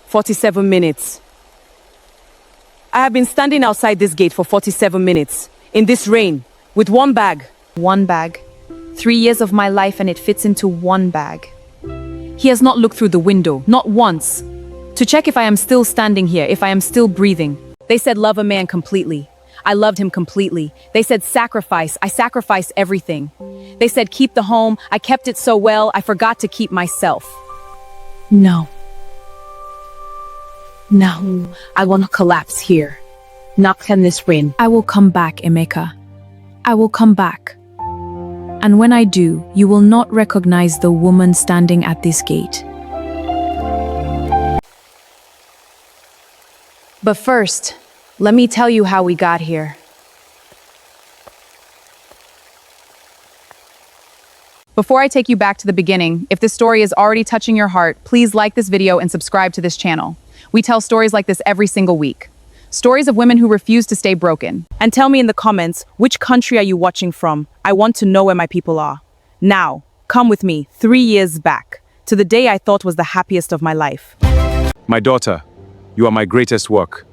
47 minutes. I have been standing outside this gate for 47 minutes, in this rain, with one bag. One bag. 3 years of my life and it fits into one bag. He has not looked through the window, not once, to check if I am still standing here, if I am still breathing. They said love a man completely. I loved him completely. They said sacrifice. I sacrificed everything. They said keep the home. I kept it so well, I forgot to keep myself. No. No, I will not collapse here. Not can this rain. I will come back, Emeka. I will come back. And when I do, you will not recognize the woman standing at this gate. But first, let me tell you how we got here. Before I take you back to the beginning, if this story is already touching your heart, please like this video and subscribe to this channel. We tell stories like this every single week. Stories of women who refuse to stay broken. And tell me in the comments, which country are you watching from? I want to know where my people are. Now, come with me 3 years back, to the day I thought was the happiest of my life. My daughter, you are my greatest work.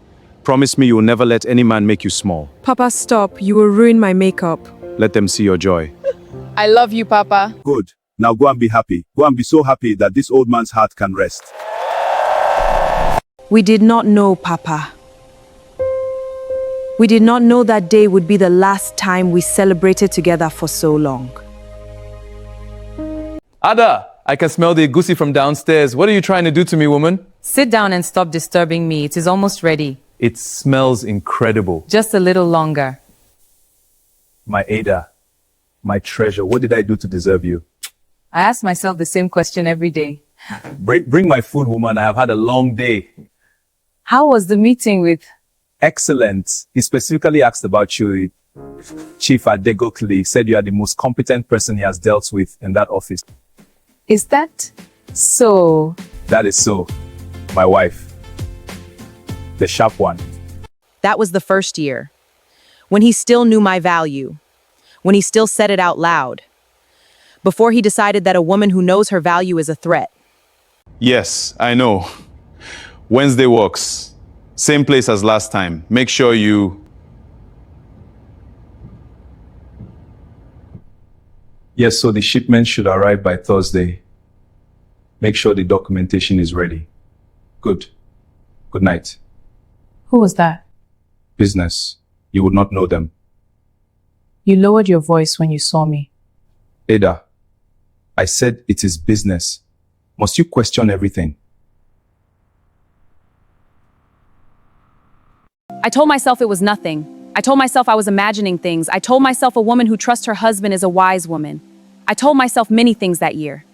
Promise me you will never let any man make you small. Papa, stop. You will ruin my makeup. Let them see your joy. I love you, Papa. Good. Now go and be happy. Go and be so happy that this old man's heart can rest. We did not know, Papa. We did not know that day would be the last time we celebrated together for so long. Ada, I can smell the egusi from downstairs. What are you trying to do to me, woman? Sit down and stop disturbing me. It is almost ready. It smells incredible. Just a little longer. My Ada, my treasure, what did I do to deserve you? I ask myself the same question every day. Bring my food, woman. I have had a long day. How was the meeting with... Excellent. He specifically asked about you. Chief Adegokli said you are the most competent person he has dealt with in that office. Is that so? That is so. My wife. The sharp one. That was the first year, when he still knew my value, when he still said it out loud, before he decided that a woman who knows her value is a threat. Yes, I know. Wednesday works. Same place as last time. Make sure you... Yes, so the shipment should arrive by Thursday. Make sure the documentation is ready. Good. Good night. Who was that? Business. You would not know them. You lowered your voice when you saw me. Ada, I said it is business. Must you question everything? I told myself it was nothing. I told myself I was imagining things. I told myself a woman who trusts her husband is a wise woman. I told myself many things that year.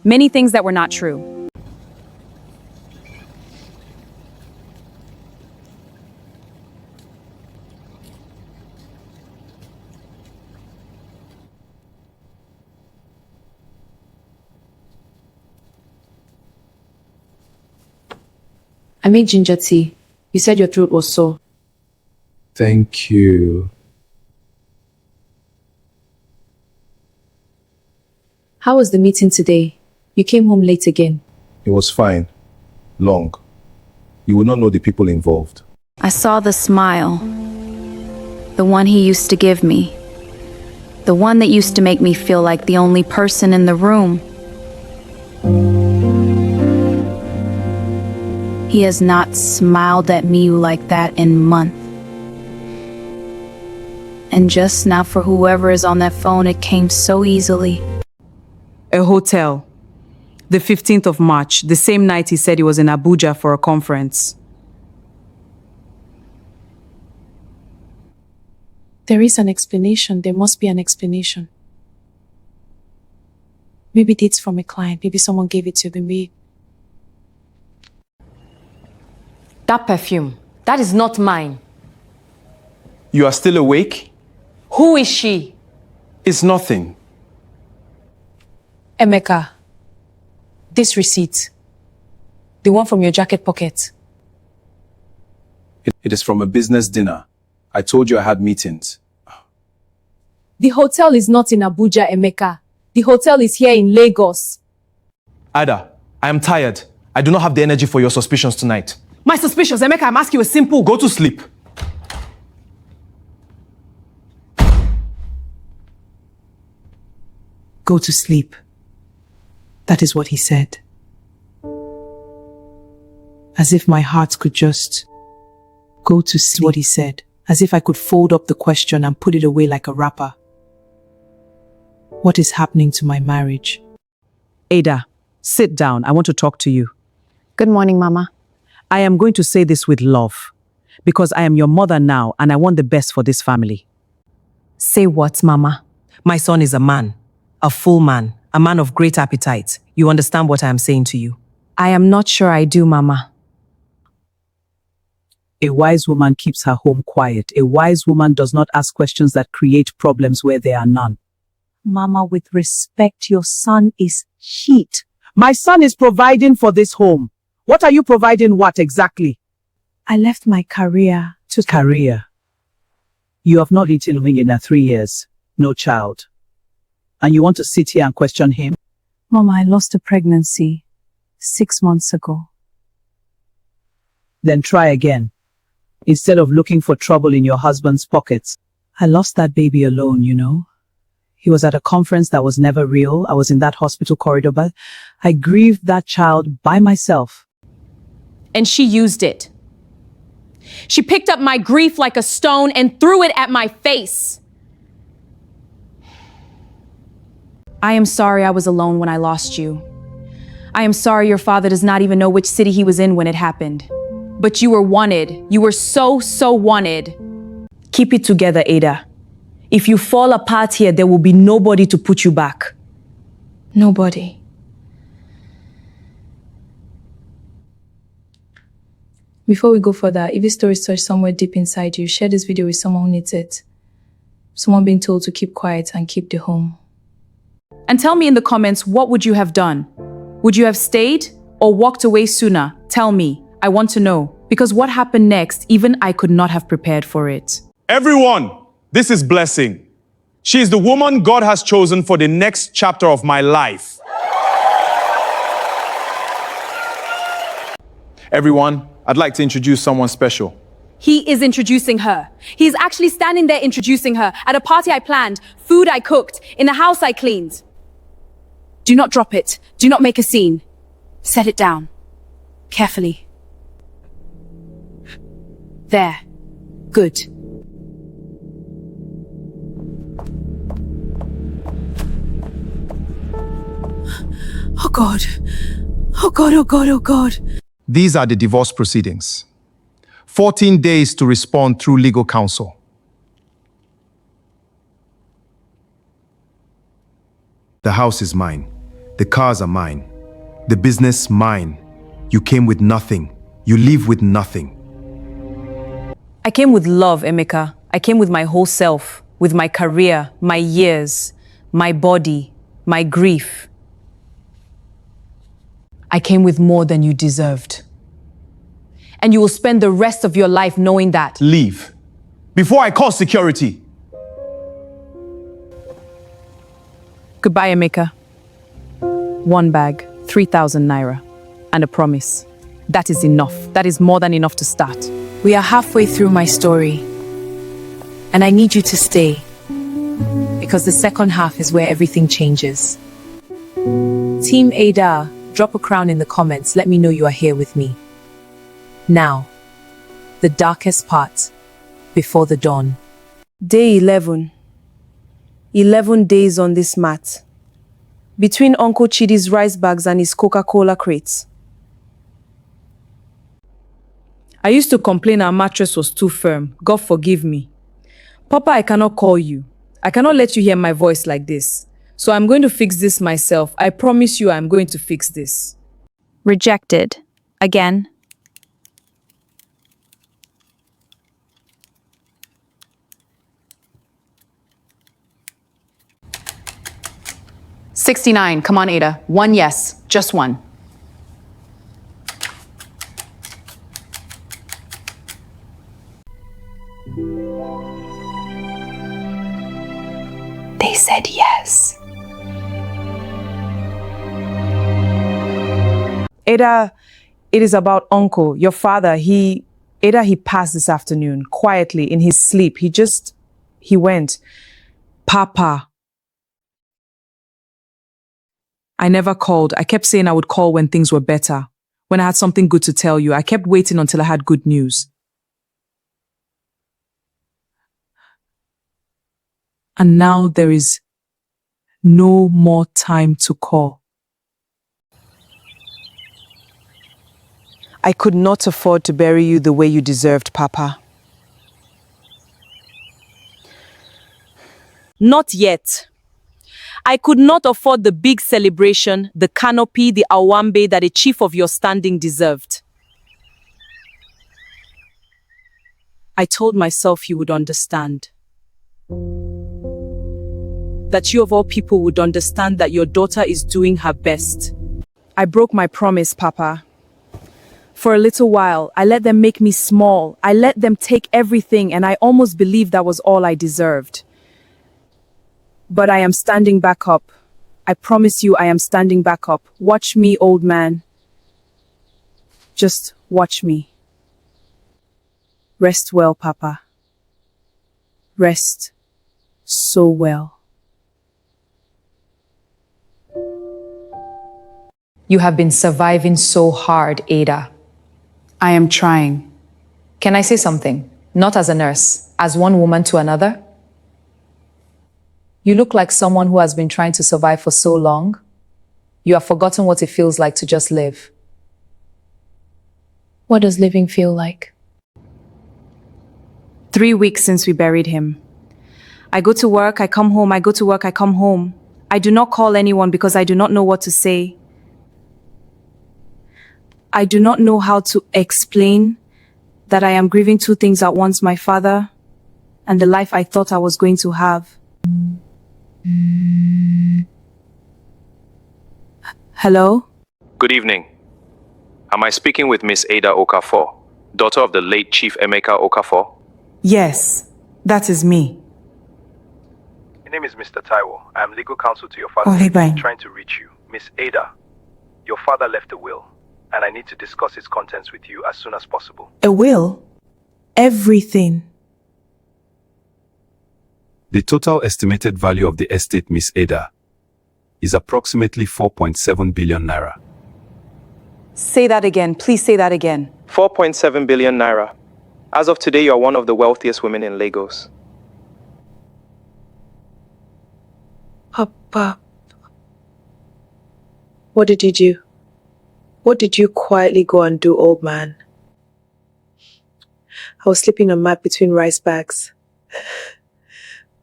Many things that were not true. I made ginger tea. You said your throat was sore. Thank you. How was the meeting today? You came home late again. It was fine. Long. You will not know the people involved. I saw the smile. The one he used to give me. The one that used to make me feel like the only person in the room. He has not smiled at me like that in months. And just now for whoever is on that phone, it came so easily. A hotel. The 15th of March, the same night he said he was in Abuja for a conference. There is an explanation. There must be an explanation. Maybe it's from a client. Maybe someone gave it to them. Maybe... That perfume, that is not mine. You are still awake? Who is she? It's nothing. Emeka, this receipt, the one from your jacket pocket. It is from a business dinner. I told you I had meetings. The hotel is not in Abuja, Emeka. The hotel is here in Lagos. Ada, I am tired. I do not have the energy for your suspicions tonight. My suspicions, Emeka, I'm asking you a simple... Go to sleep. Go to sleep. That is what he said. As if my heart could just go to sleep. What he said. As if I could fold up the question and put it away like a wrapper. What is happening to my marriage? Ada, sit down. I want to talk to you. Good morning, Mama. I am going to say this with love, because I am your mother now and I want the best for this family. Say what, Mama? My son is a man, a full man, a man of great appetite. You understand what I am saying to you? I am not sure I do, Mama. A wise woman keeps her home quiet. A wise woman does not ask questions that create problems where there are none. Mama, with respect, your son is heat. My son is providing for this home. What are you providing what exactly? I left my career to... Career? You have not eaten wing in 3 years. No child. And you want to sit here and question him? Mama, I lost a pregnancy 6 months ago. Then try again. Instead of looking for trouble in your husband's pockets. I lost that baby alone, you know. He was at a conference that was never real. I was in that hospital corridor, but I grieved that child by myself. And she used it. She picked up my grief like a stone and threw it at my face. I am sorry I was alone when I lost you. I am sorry your father does not even know which city he was in when it happened. But you were wanted. You were so wanted. Keep it together, Ada. If you fall apart here, there will be nobody to put you back. Nobody. Before we go further, if this story is touched somewhere deep inside you, share this video with someone who needs it. Someone being told to keep quiet and keep the home. And tell me in the comments, what would you have done? Would you have stayed or walked away sooner? Tell me. I want to know. Because what happened next, even I could not have prepared for it. Everyone, this is Blessing. She is the woman God has chosen for the next chapter of my life. Everyone, I'd like to introduce someone special. He is introducing her. He is actually standing there introducing her at a party I planned, food I cooked, in a house I cleaned. Do not drop it. Do not make a scene. Set it down. Carefully. There. Good. Oh God. Oh God, oh God, oh God. These are the divorce proceedings. 14 days to respond through legal counsel. The house is mine. The cars are mine. The business mine. You came with nothing. You leave with nothing. I came with love, Emeka. I came with my whole self, with my career, my years, my body, my grief. I came with more than you deserved. And you will spend the rest of your life knowing that. Leave. Before I call security. Goodbye, Emeka. 1 bag, 3,000 naira, and a promise. That is enough. That is more than enough to start. We are halfway through my story. And I need you to stay. Because the second half is where everything changes. Team Ada, drop a crown in the comments. Let me know you are here with me. Now, the darkest part, before the dawn. Day 11. 11 days on this mat. Between Uncle Chidi's rice bags and his Coca-Cola crates. I used to complain our mattress was too firm. God forgive me. Papa, I cannot call you. I cannot let you hear my voice like this. So I'm going to fix this myself. I promise you I'm going to fix this. Rejected. Again. $69. Come on, Ada. 1 yes. Just 1. They said yes. Ada, It is about uncle, your father. Either he passed this afternoon, quietly, in his sleep. He went. Papa. I never called. I kept saying I would call when things were better. When I had something good to tell you. I kept waiting until I had good news. And now there is no more time to call. I could not afford to bury you the way you deserved, Papa. Not yet. I could not afford the big celebration, the canopy, the awambe that a chief of your standing deserved. I told myself you would understand. That you of all people would understand that your daughter is doing her best. I broke my promise, Papa. For a little while, I let them make me small. I let them take everything, and I almost believed that was all I deserved. But I am standing back up. I promise you I am standing back up. Watch me, old man. Just watch me. Rest well, Papa. Rest so well. You have been surviving so hard, Ada. I am trying. Can I say something? Not as a nurse, as one woman to another? You look like someone who has been trying to survive for so long. You have forgotten what it feels like to just live. What does living feel like? 3 weeks since we buried him. I go to work, I come home, I go to work, I come home. I do not call anyone because I do not know what to say. I do not know how to explain that I am grieving two things at once, my father and the life I thought I was going to have. Hello? Good evening. Am I speaking with Miss Ada Okafor, daughter of the late Chief Emeka Okafor? Yes, that is me. My name is Mr. Taiwo. I am legal counsel to your father. Trying to reach you. Miss Ada, your father left a will, and I need to discuss its contents with you as soon as possible. A will? Everything. The total estimated value of the estate, Miss Ada, is approximately 4.7 billion naira. Say that again. Please say that again. 4.7 billion naira. As of today, you are one of the wealthiest women in Lagos. Papa, what did you do? What did you quietly go and do, old man? I was sleeping on a mat between rice bags,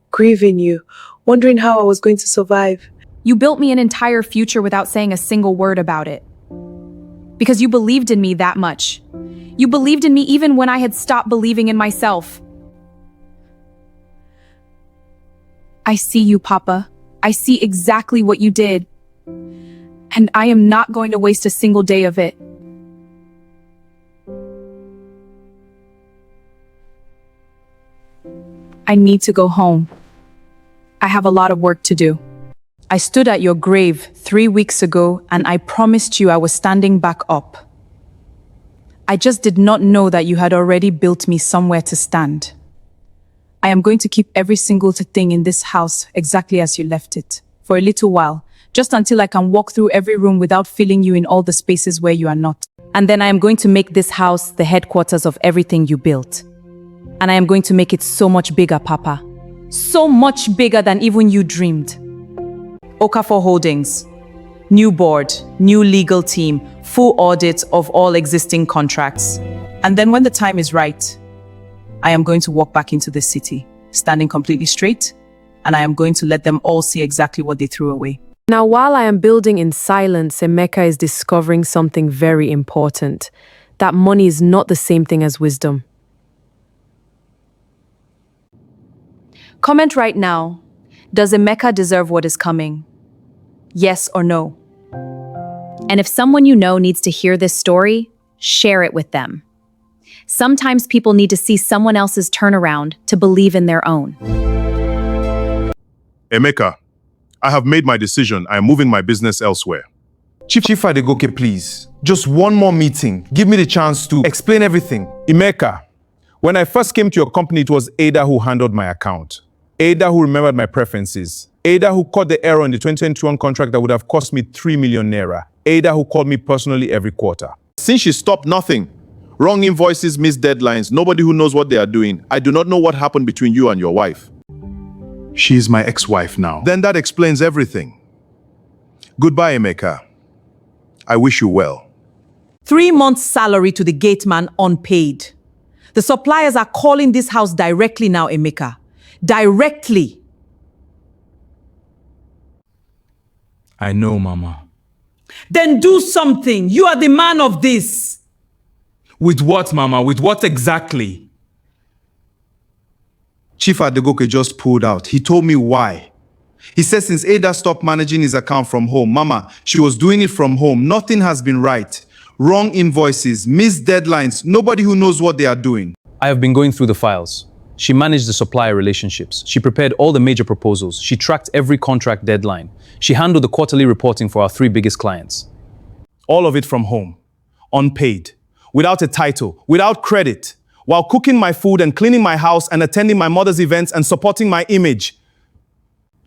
grieving you, wondering how I was going to survive. You built me an entire future without saying a single word about it. Because you believed in me that much. You believed in me even when I had stopped believing in myself. I see you, Papa. I see exactly what you did. And I am not going to waste a single day of it. I need to go home. I have a lot of work to do. I stood at your grave 3 weeks ago and I promised you I was standing back up. I just did not know that you had already built me somewhere to stand. I am going to keep every single thing in this house exactly as you left it, for a little while, just until I can walk through every room without feeling you in all the spaces where you are not. And then I am going to make this house the headquarters of everything you built. And I am going to make it so much bigger, Papa. So much bigger than even you dreamed. Okafor Holdings. New board, new legal team, full audit of all existing contracts. And then when the time is right, I am going to walk back into the city, standing completely straight, and I am going to let them all see exactly what they threw away. Now, while I am building in silence, Emeka is discovering something very important. That money is not the same thing as wisdom. Comment right now. Does Emeka deserve what is coming? Yes or no? And if someone you know needs to hear this story, share it with them. Sometimes people need to see someone else's turnaround to believe in their own. Emeka, I have made my decision. I am moving my business elsewhere. Chief Adegoke, please. Just one more meeting. Give me the chance to explain everything. Emeka, when I first came to your company, it was Ada who handled my account. Ada who remembered my preferences. Ada who caught the error in the 2021 contract that would have cost me 3 million naira. Ada who called me personally every quarter. Since she stopped, nothing. Wrong invoices, missed deadlines, nobody who knows what they are doing. I do not know what happened between you and your wife. She is my ex-wife now. Then that explains everything. Goodbye, Emeka. I wish you well. 3 months' salary to the gateman unpaid. The suppliers are calling this house directly now, Emeka. Directly. I know, Mama. Then do something. You are the man of this. With what, Mama? With what exactly? Chief Adegoke just pulled out. He told me why. He said since Ada stopped managing his account from home, Mama, she was doing it from home. Nothing has been right. Wrong invoices, missed deadlines, nobody who knows what they are doing. I have been going through the files. She managed the supplier relationships. She prepared all the major proposals. She tracked every contract deadline. She handled the quarterly reporting for our 3 biggest clients. All of it from home, unpaid, without a title, without credit, while cooking my food and cleaning my house and attending my mother's events and supporting my image.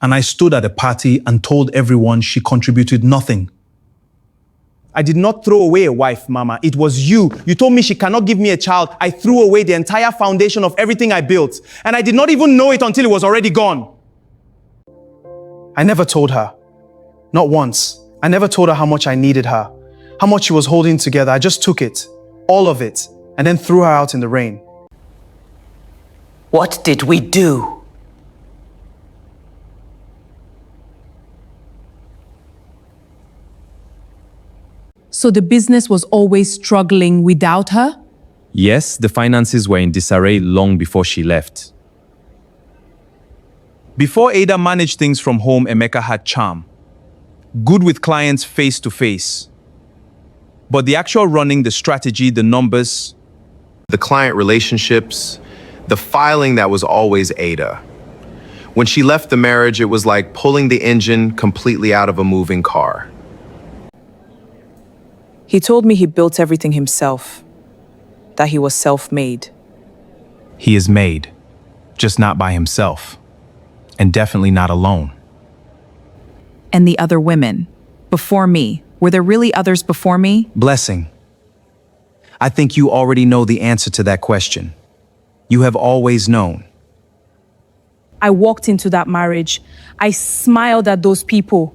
And I stood at a party and told everyone she contributed nothing. I did not throw away a wife, Mama. It was you. You told me she cannot give me a child. I threw away the entire foundation of everything I built. And I did not even know it until it was already gone. I never told her. Not once. I never told her how much I needed her. How much she was holding together. I just took it. All of it. And then threw her out in the rain. What did we do? So the business was always struggling without her? Yes, the finances were in disarray long before she left. Before Ada managed things from home, Emeka had charm. Good with clients face to face. But the actual running, the strategy, the numbers, the client relationships, the filing, that was always Ada. When she left the marriage, it was like pulling the engine completely out of a moving car. He told me he built everything himself, that he was self-made. He is made, just not by himself, and definitely not alone. And the other women, before me, were there really others before me? Blessing. I think you already know the answer to that question. You have always known. I walked into that marriage. I smiled at those people.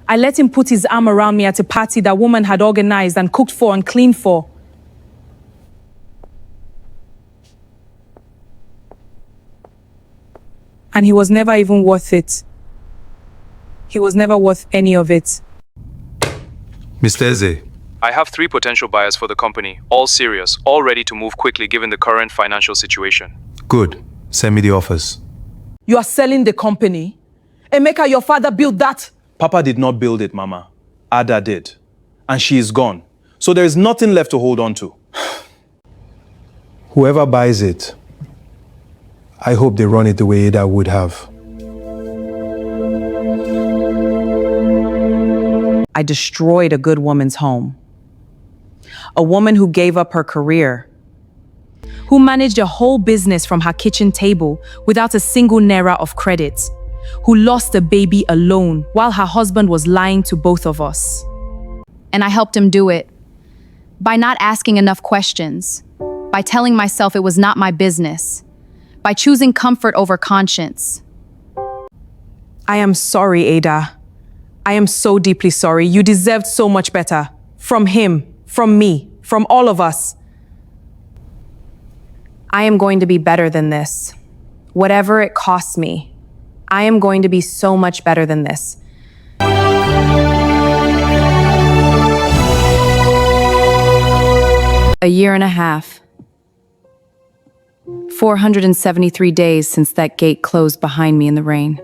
I let him put his arm around me at a party that woman had organized and cooked for and cleaned for. And he was never even worth it. He was never worth any of it. Mr. Eze. I have 3 potential buyers for the company, all serious, all ready to move quickly given the current financial situation. Good. Send me the offers. You are selling the company? Emeka, your father built that. Papa did not build it, Mama. Ada did. And she is gone. So there is nothing left to hold on to. Whoever buys it, I hope they run it the way Ada would have. I destroyed a good woman's home. A woman who gave up her career. Who managed a whole business from her kitchen table without a single naira of credit. Who lost a baby alone while her husband was lying to both of us. And I helped him do it. By not asking enough questions. By telling myself it was not my business. By choosing comfort over conscience. I am sorry, Ada. I am so deeply sorry. You deserved so much better. From him, from me, from all of us. I am going to be better than this. Whatever it costs me. I am going to be so much better than this. A year and a half. 473 days since that gate closed behind me in the rain.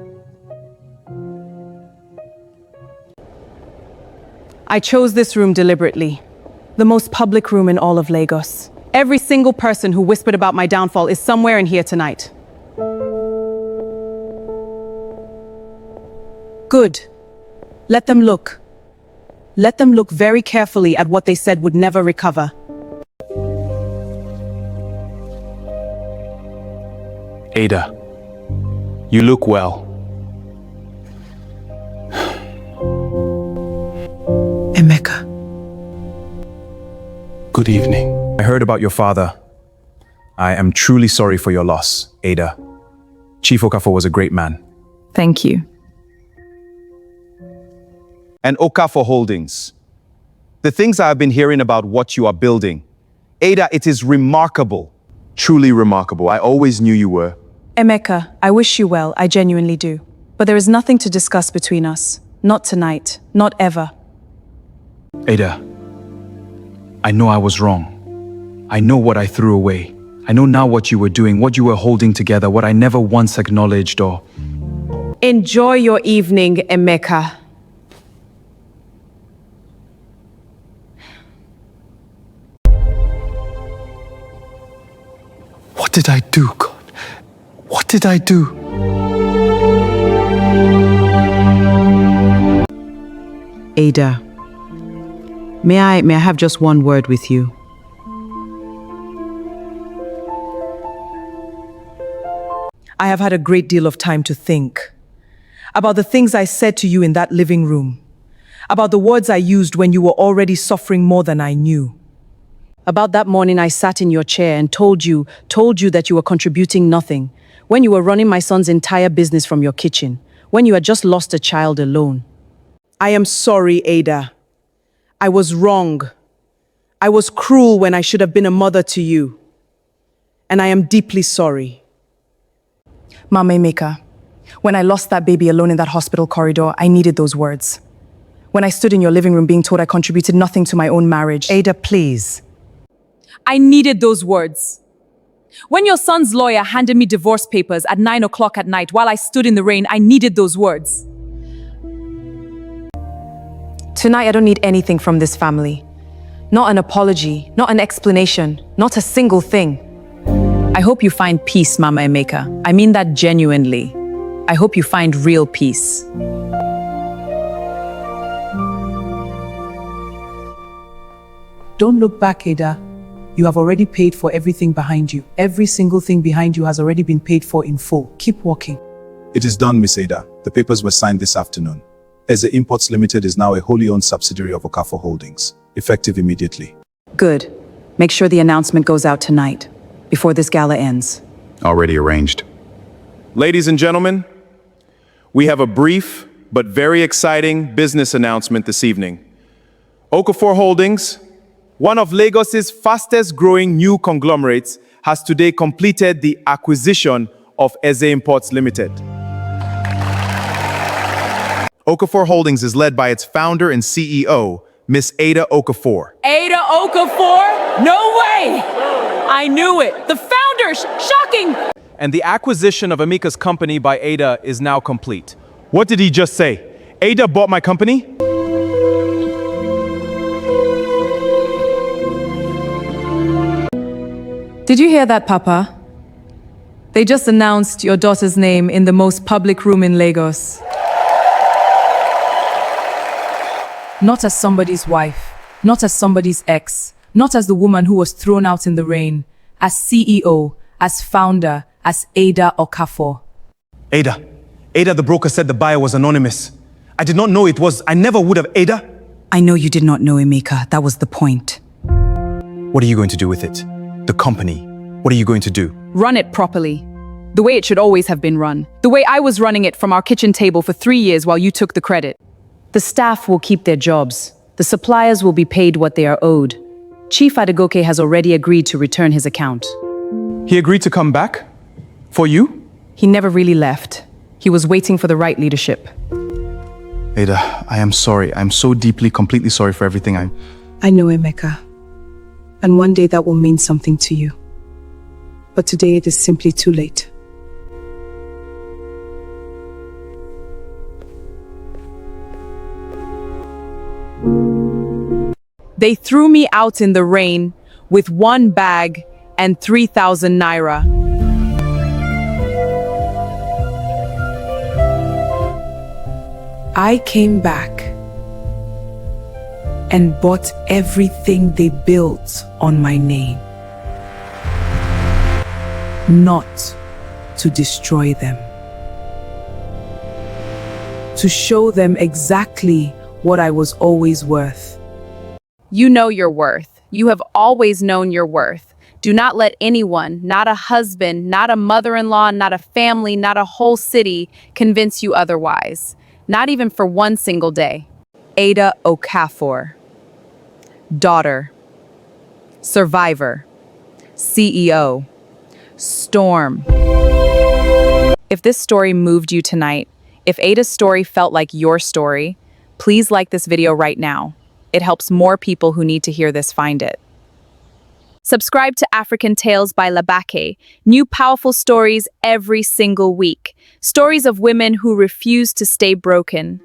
I chose this room deliberately. The most public room in all of Lagos. Every single person who whispered about my downfall is somewhere in here tonight. Good. Let them look. Let them look very carefully at what they said would never recover. Ada, you look well. Emeka. Good evening. I heard about your father. I am truly sorry for your loss, Ada. Chief Okafor was a great man. Thank you. And Okafor Holdings. The things I have been hearing about what you are building. Ada, it is remarkable. Truly remarkable. I always knew you were. Emeka, I wish you well, I genuinely do. But there is nothing to discuss between us. Not tonight, not ever. Ada, I know I was wrong. I know what I threw away. I know now what you were doing, what you were holding together, what I never once acknowledged or... Enjoy your evening, Emeka. What did I do, God? What did I do? Ada, may I have just one word with you? I have had a great deal of time to think about the things I said to you in that living room, about the words I used when you were already suffering more than I knew. About that morning I sat in your chair and told you that you were contributing nothing, when you were running my son's entire business from your kitchen, when you had just lost a child alone. I am sorry, Ada. I was wrong. I was cruel when I should have been a mother to you. And I am deeply sorry. Mama Emeka, when I lost that baby alone in that hospital corridor, I needed those words. When I stood in your living room being told I contributed nothing to my own marriage. Ada, please. I needed those words. When your son's lawyer handed me divorce papers at 9 o'clock at night while I stood in the rain, I needed those words. Tonight, I don't need anything from this family. Not an apology, not an explanation, not a single thing. I hope you find peace, Mama Emeka. I mean that genuinely. I hope you find real peace. Don't look back, Ada. You have already paid for everything behind you. Every single thing behind you has already been paid for in full. Keep walking. It is done, Miss Ada. The papers were signed this afternoon. Eze Imports Limited is now a wholly owned subsidiary of Okafor Holdings, effective immediately. Good. Make sure the announcement goes out tonight, before this gala ends. Already arranged. Ladies and gentlemen, we have a brief but very exciting business announcement this evening. Okafor Holdings, one of Lagos's fastest growing new conglomerates, has today completed the acquisition of Eze Imports Limited. Okafor Holdings is led by its founder and CEO, Miss Ada Okafor. Ada Okafor? No way! I knew it. The founders! Shocking! And the acquisition of Emeka's company by Ada is now complete. What did he just say? Ada bought my company? Did you hear that, Papa? They just announced your daughter's name in the most public room in Lagos. Not as somebody's wife, not as somebody's ex, not as the woman who was thrown out in the rain, as CEO, as founder, as Ada Okafor. Ada, the broker said the buyer was anonymous. I did not know it was. I never would have. Ada? I know you did not know, Emeka. That was the point. What are you going to do with it? The company. What are you going to do? Run it properly. The way it should always have been run. The way I was running it from our kitchen table for 3 years while you took the credit. The staff will keep their jobs. The suppliers will be paid what they are owed. Chief Adegoke has already agreed to return his account. He agreed to come back? For you? He never really left. He was waiting for the right leadership. Ada, I am sorry. I'm so deeply, completely sorry for everything. I know, Emeka. And one day that will mean something to you. But today it is simply too late. They threw me out in the rain with 1 bag and 3,000 naira. I came back and bought everything they built on my name. Not to destroy them. To show them exactly what I was always worth. You know your worth. You have always known your worth. Do not let anyone, not a husband, not a mother-in-law, not a family, not a whole city, convince you otherwise. Not even for one single day. Ada Okafor. Daughter. Survivor. CEO. Storm. If this story moved you tonight, if Ada's story felt like your story, please like this video right now. It helps more people who need to hear this find it. Subscribe to African Tales by Labake. New powerful stories every single week. Stories of women who refuse to stay broken.